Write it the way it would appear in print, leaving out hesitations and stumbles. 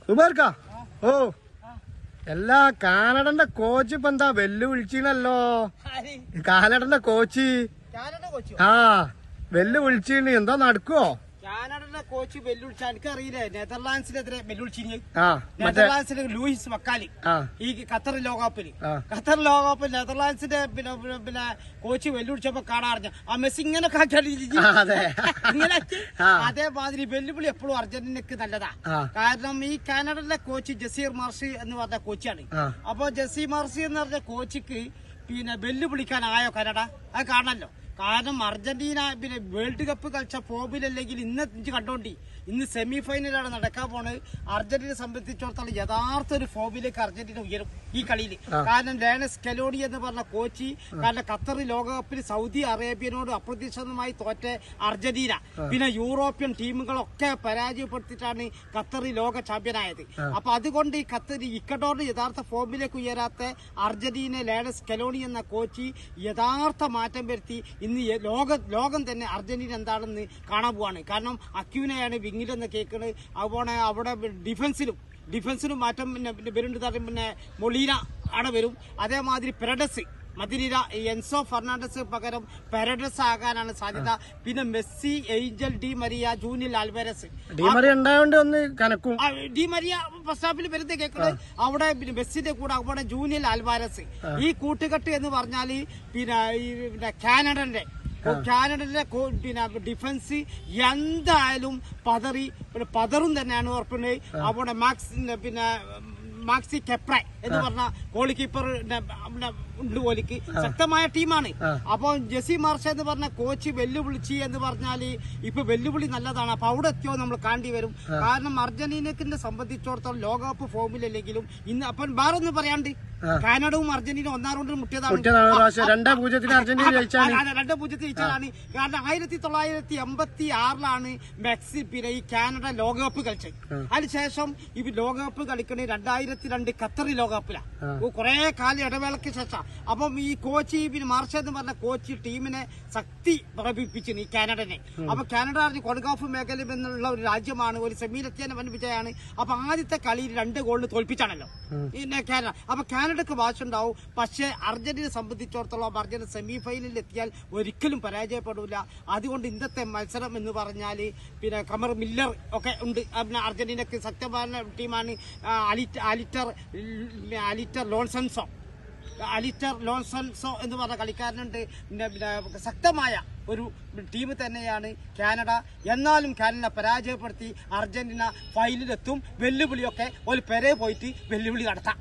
സുബേർക്ക ഓ എല്ലാ കാനഡന്റെ കോച്ച് ഇപ്പൊ എന്താ വെല്ലുവിളിച്ചീനല്ലോ. കാനഡന്റെ കോച്ച് ആ വെല്ലുവിളിച്ചീണ്. എന്താ നടക്കുവോ? കാനഡയുടെ കോച്ച് വെല്ലുവിളിച്ച എനിക്കറിയില്ലേ, നെതർലാൻഡ്സിനെതിരെ വെല്ലുവിളിച്ചിന്. നെതർലാൻഡ്സിന്റെ ലൂയിസ് മക്കാലി ഈ ഖത്തർ ലോകകപ്പില് നെതർലാൻഡ്സിന്റെ പിന്നെ കോച്ച് വെല്ലുവിളിച്ചപ്പോ കാണാറിഞ്ഞ ആ മെസ്സി ഇങ്ങനെ ഇങ്ങനെ അതേമാതിരി വെല്ലുവിളി എപ്പോഴും അർജന്റീനക്ക് നല്ലതാ. കാരണം ഈ കാനഡയിലെ കോച്ച് ജസീർ മാർഷി എന്ന് പറഞ്ഞ കോച്ചാണ്. അപ്പൊ ജസീർ മാർഷി എന്ന് പറഞ്ഞ കോച്ചിക്ക് പിന്നെ വെല്ലുവിളിക്കാനായോ കാനഡ? അത് കാണണല്ലോ. കാരണം അർജന്റീന പിന്നെ വേൾഡ് കപ്പ് കളിച്ച ഫോമിലല്ലെങ്കിൽ ഇന്ന് കണ്ടോണ്ടി ഇന്ന് സെമി ഫൈനലാണ് നടക്കാൻ പോണത്. അർജന്റീന സംബന്ധിച്ചിടത്തോളം യഥാർത്ഥ ഒരു ഫോമിലേക്ക് അർജന്റീന ഉയരും ഈ കളിയിൽ. കാരണം ലേണസ് സ്കലോണി എന്ന് പറഞ്ഞ കോച്ച്, കാരണം ഖത്തർ ലോകകപ്പിൽ സൗദി അറേബ്യനോട് അപ്രതീക്ഷിതമായി തോറ്റ അർജന്റീന പിന്നെ യൂറോപ്യൻ ടീമുകളൊക്കെ പരാജയപ്പെടുത്തിയിട്ടാണ് ഖത്തർ ലോക ചാമ്പ്യനായത്. അപ്പൊ അതുകൊണ്ട് ഈ ഖത്തർ ഇക്കഡോറിന് യഥാർത്ഥ ഫോമിലേക്ക് ഉയരാത്ത അർജന്റീന ലേണസ് സ്കലോണി എന്ന കോച്ച് യഥാർത്ഥ മാറ്റം വരുത്തി ഇന്ന് ലോകം തന്നെ അർജന്റീന എന്താണെന്ന് കാണാൻ പോവാണ്. കാരണം അക്യൂനയാണ് വിങ്ങിലെന്ന് കേൾക്കുന്നത്. അതുപോലെ അവിടെ ഡിഫൻസിലും മാറ്റം പിന്നെ വരുന്നുണ്ട്. പിന്നെ മൊളീന അവിടെ വരും. അതേമാതിരി പെരഡസ് മദിര എൻസോ ഫെർണാണ്ടസ് പകരം പെരഡസ് ആകാനാണ് സാധ്യത. പിന്നെ Messi, Angel, Di Maria, junior Alvares. Di Maria first ഹാഫിൽ വരുന്നത് കേൾക്കുന്നത്. അവിടെ മെസ്സിന്റെ കൂടെ അവിടെ ജൂനിയർ ആൽവാരസ്. ഈ കൂട്ടുകെട്ട് എന്ന് പറഞ്ഞാൽ പിന്നെ കാനഡന്റെ പിന്നെ ഡിഫൻസ് എന്തായാലും പതറും തന്നെയാണ് ഉറപ്പിന്. അവിടെ മാക്സി കെപ്ര എന്ന് പറഞ്ഞ ഗോൾ കീപ്പർ ഉണ്ട്. കോലിക്ക് ശക്തമായ ടീമാണ്. അപ്പൊ ജെസി മാർഷ എന്ന് പറഞ്ഞ കോച്ച് വെല്ലുവിളിച്ച് എന്ന് പറഞ്ഞാല് ഇപ്പൊ വെല്ലുവിളി നല്ലതാണ്. അപ്പൊ അവിടെ എത്തിയോ നമ്മൾ കാണേണ്ടി വരും. കാരണം അർജന്റീനക്കിനെ സംബന്ധിച്ചിടത്തോളം ലോകകപ്പ് ഫോമിലല്ലെങ്കിലും ഇന്ന് അപ്പം വേറെ ഒന്നും പറയാണ്ട് കാനഡയും അർജന്റീന 1-1 കൊണ്ട് മുട്ടിയതാണ്. 2-0 ജയിച്ചതാണ്. കാരണം 1986 മെക്സി പിന്നെ ഈ കാനഡ ലോകകപ്പ് കളിച്ചത്. അതിനുശേഷം ഈ ലോകകപ്പ് കളിക്കണ 2002 ഖത്തർ ലോകകപ്പിലാണ്. കുറെ കാലം ഇടവേളയ്ക്ക് ശേഷം. അപ്പം ഈ കോച്ച് പിന്നെ മാർഷ എന്ന് പറഞ്ഞ കോച്ച് ടീമിനെ ശക്തി പ്രകടിപ്പിച്ചു ഈ കാനഡനെ. അപ്പൊ കാനഡ കൊൺകാഫ് മേഖല എന്നുള്ള ഒരു രാജ്യമാണ്. ഒരു സെമിയിലെത്തിയതിനെ വൻപിച്ചയാണ്. അപ്പൊ ആദ്യത്തെ കളിയിൽ 2 ഗോളിന് തോൽപ്പിച്ചാണല്ലോ പിന്നെ കാനഡ. അപ്പൊ കാനഡക്ക് വാശ ഉണ്ടാവും. പക്ഷെ അർജന്റീന സംബന്ധിച്ചിടത്തോളം അർജന്റീന സെമി ഫൈനലിൽ എത്തിയാൽ ഒരിക്കലും പരാജയപ്പെടില്ല. അതുകൊണ്ട് ഇന്നത്തെ മത്സരം എന്ന് പറഞ്ഞാൽ പിന്നെ കമർ മില്ലർ ഒക്കെ ഉണ്ട്. പിന്നെ അർജന്റീനക്ക് ശക്തമായ ടീമാണ്. അലിറ്റർ ലോൺസൺസോ എന്ന് പറഞ്ഞ കളിക്കാരനുണ്ട്. ശക്തമായ ഒരു ടീം തന്നെയാണ് കാനഡ. എന്നാലും കാനഡ പരാജയപ്പെടുത്തി അർജന്റീന ഫൈനലിലെത്തും. വെല്ലുവിളിയൊക്കെ ഒരു പെരെ പോയിട്ട് വെല്ലുവിളി നടത്താം.